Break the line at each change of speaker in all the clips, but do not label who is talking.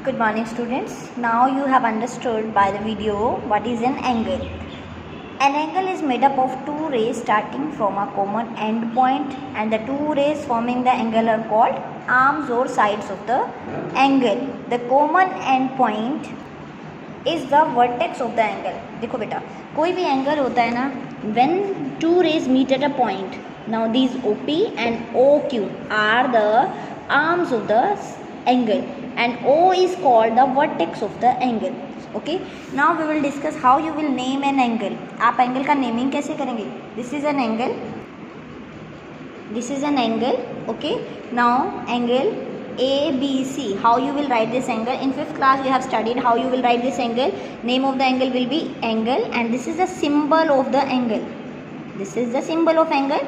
Good morning students. Now you have understood by the video what is an angle. An angle is made up of two rays starting from a common end point, and the two rays forming the angle are called arms or sides of the angle. The common end point is the vertex of the angle. देखो बेटा, कोई भी angle होता है ना, when two rays meet at a point, now these OP and OQ are the arms of the angle and O is called the vertex of the angle. Okay, now we will discuss how you will name an angle. आप angle का naming कैसे करेंगे? This is an angle, this is an angle. Okay, now angle ABC. How you will write this angle? In 5th class you have studied how you will write this angle. Name of the angle will be angle, and this is the symbol of the angle. This is the symbol of angle.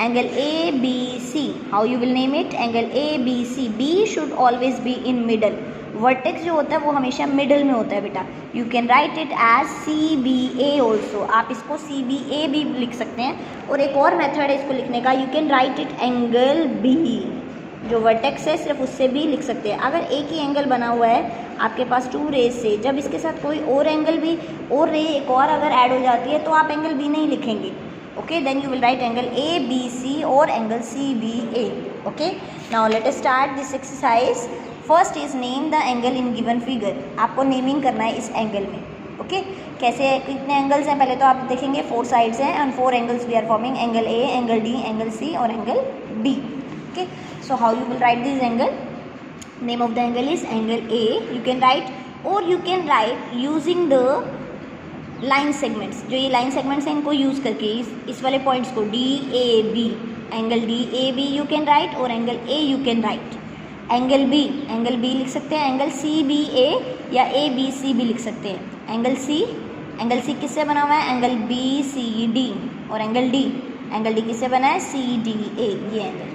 Angle ABC. How you will name it? Angle ABC. B should always be in middle. Vertex जो होता है वो हमेशा middle में होता है बेटा. You can write it as CBA also. आप इसको CBA भी लिख सकते हैं, और एक और मेथड है इसको लिखने का. You can write it angle B. जो वर्टेक्स है सिर्फ उससे भी लिख सकते हैं. अगर एक ही एंगल बना हुआ है आपके पास टू रेज से, जब इसके साथ कोई और एंगल भी और रे एक और अगर ऐड हो जाती है तो आप एंगल B नहीं लिखेंगे. Okay, then you will write angle ABC or angle CBA. Okay, now let us start this exercise. First is name the angle in given figure. आपको नेमिंग करना है इस एंगल में. ओके, कैसे, कितने एंगल्स हैं पहले तो आप देखेंगे. 4 साइड्स हैं and 4 angles we are forming. Angle A, angle D, angle C और angle B. Okay, so how you will write this angle? Name of the angle is angle A. You can write, or you can write using the line segments. जो ये line segments हैं इनको use करके इस वाले points को DAB, angle DAB you can write, और angle A you can write. Angle B लिख सकते हैं. एंगल CBA या ABC भी लिख सकते हैं. एंगल C किससे बना हुआ है? Angle BCD. और एंगल D किससे बना है? CDA. ये angle,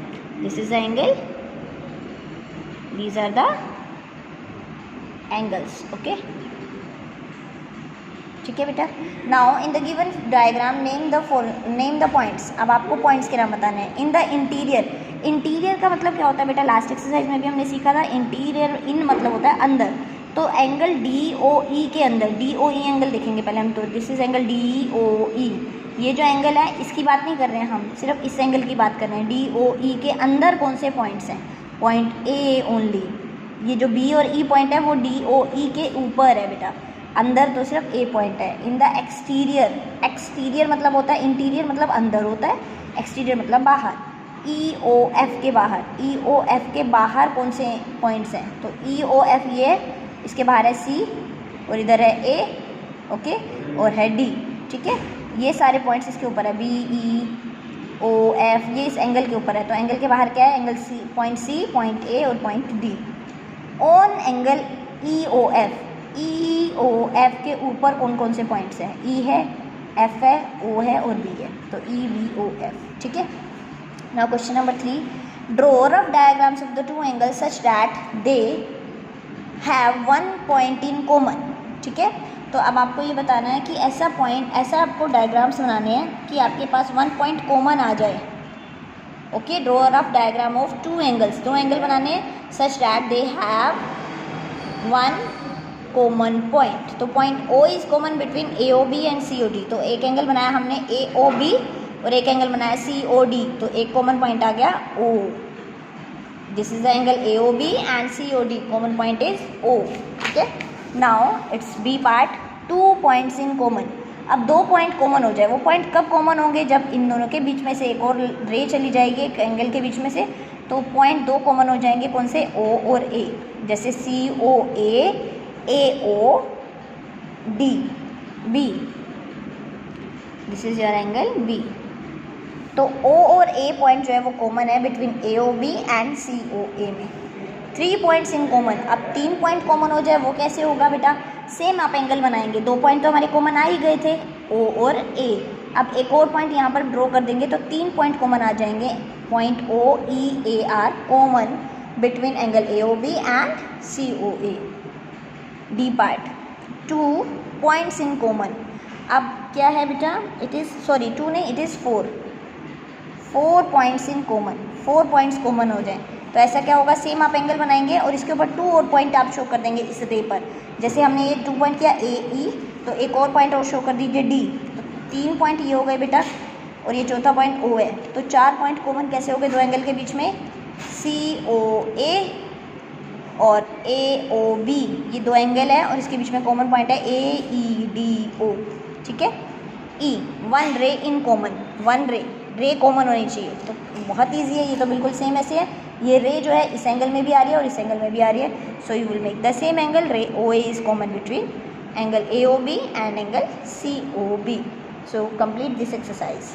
this is the angle, these are the angles. Okay, ठीक है बेटा. Now in the given diagram name the points. अब आपको पॉइंट्स के नाम बताने हैं. इन द इंटीरियर का मतलब क्या होता है बेटा? लास्ट एक्सरसाइज में भी हमने सीखा था. इंटीरियर इन मतलब होता है अंदर. तो एंगल DOE के अंदर, DOE एंगल देखेंगे पहले हम. तो दिस इज एंगल DOE. ये जो एंगल है इसकी बात नहीं कर रहे हैं हम, सिर्फ इस एंगल की बात कर रहे हैं. DOE के अंदर कौन से पॉइंट्स हैं? Point A only. ये जो B और E पॉइंट है वो DOE के ऊपर है बेटा. अंदर तो सिर्फ A पॉइंट है. इन द एक्सटीरियर मतलब होता है, इंटीरियर मतलब अंदर होता है, एक्सटीरियर मतलब बाहर. EOF के बाहर, EOF के बाहर कौन से पॉइंट्स हैं? तो EOF ये इसके बाहर है C, और इधर है A. ओके, और है D. ठीक है, ये सारे पॉइंट्स इसके ऊपर है. BEOF ये इस एंगल के ऊपर है. तो एंगल के बाहर क्या है? एंगल C, पॉइंट A और point D. On angle EOF के ऊपर कौन कौन से पॉइंट्स हैं? E है, F है, O है और B है. तो EBOF. ठीक है. Now question number 3. Draw rough diagrams of the two angles such that they have one point in common. ठीक है, तो अब आपको ये बताना है कि ऐसा आपको डायग्राम्स बनाने हैं कि आपके पास वन पॉइंट कॉमन आ जाए. Okay, draw rough diagram of two angles. दो एंगल बनाने हैं such that they have one common point. तो point O is common between AOB and COD. तो एक एंगल बनाया हमने AOB और एक एंगल बनाया COD. तो एक कॉमन पॉइंट आ गया O. This is the angle AOB and COD. Common point is O. ठीक है. Now it's B part. 2 points in common. अब 2 पॉइंट कॉमन हो जाए. वो पॉइंट कब कॉमन होंगे? जब इन दोनों के बीच में से एक और रे चली जाएगी एक एंगल के बीच में से, तो पॉइंट 2 कॉमन हो जाएंगे. कौन से? O और A. जैसे COA, AOD, B. This is your angle B. तो O और A पॉइंट जो है वो कॉमन है बिटवीन AOB एंड COA में. 3 पॉइंट्स इन कॉमन. अब 3 पॉइंट कॉमन हो जाए वो कैसे होगा बेटा? सेम आप एंगल बनाएंगे. 2 पॉइंट तो हमारे कॉमन आ ही गए थे, O और A. अब एक और पॉइंट यहाँ पर ड्रॉ कर देंगे तो 3 पॉइंट कॉमन आ जाएंगे. Point OEAR common between angle AOB and COA. D part. 2 points in common. अब क्या है बेटा? इट इज़ 2 नहीं, it is 4 points in common. 4 points common हो जाए तो ऐसा क्या होगा, सेम आप एंगल बनाएंगे और इसके ऊपर 2 और पॉइंट आप शो कर देंगे इस रे पर। जैसे हमने ये 2 पॉइंट किया ए ई, तो एक और पॉइंट और शो कर दीजिए डी। तो 3 पॉइंट ये हो गए बेटा, और ये चौथा पॉइंट ओ है। तो 4 पॉइंट कॉमन कैसे हो गए दो एंगल के बीच में, सी ओ ए और ए ओ बी, ये 2 एंगल है और इसके बीच में कॉमन पॉइंट है ए ई डी ओ। ठीक है, ई 1 रे इन कॉमन, 1 रे कॉमन होनी चाहिए। तो बहुत ईजी है, ये तो बिल्कुल सेम ऐसे है। ये रे जो है इस एंगल में भी आ रही है और इस एंगल में भी आ रही है, so you will make the same angle, ray O A is common between angle A O B and angle C O B. So complete this exercise.